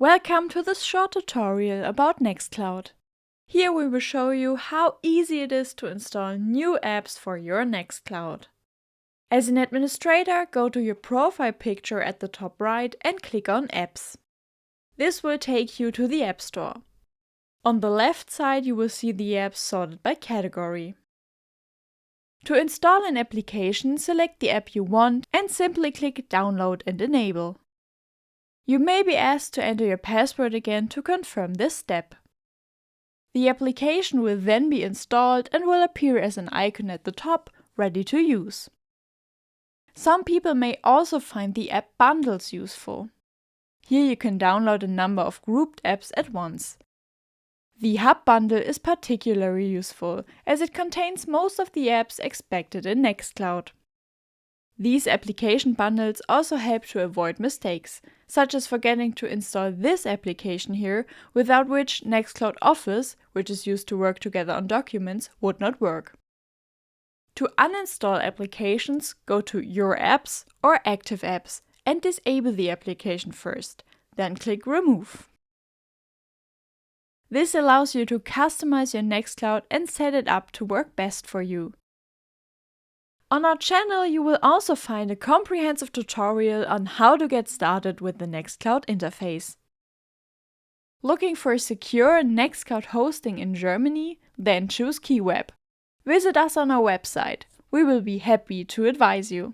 Welcome to this short tutorial about Nextcloud. Here we will show you how easy it is to install new apps for your Nextcloud. As an administrator, go to your profile picture at the top right and click on Apps. This will take you to the App Store. On the left side you will see the apps sorted by category. To install an application, select the app you want and simply click Download and Enable. You may be asked to enter your password again to confirm this step. The application will then be installed and will appear as an icon at the top, ready to use. Some people may also find the app bundles useful. Here you can download a number of grouped apps at once. The Hub bundle is particularly useful, as it contains most of the apps expected in Nextcloud. These application bundles also help to avoid mistakes, such as forgetting to install this application here, without which Nextcloud Office, which is used to work together on documents, would not work. To uninstall applications, go to Your Apps or Active Apps and disable the application first, then click Remove. This allows you to customize your Nextcloud and set it up to work best for you. On our channel you will also find a comprehensive tutorial on how to get started with the Nextcloud interface. Looking for secure Nextcloud hosting in Germany? Then choose Keyweb. Visit us on our website. We will be happy to advise you.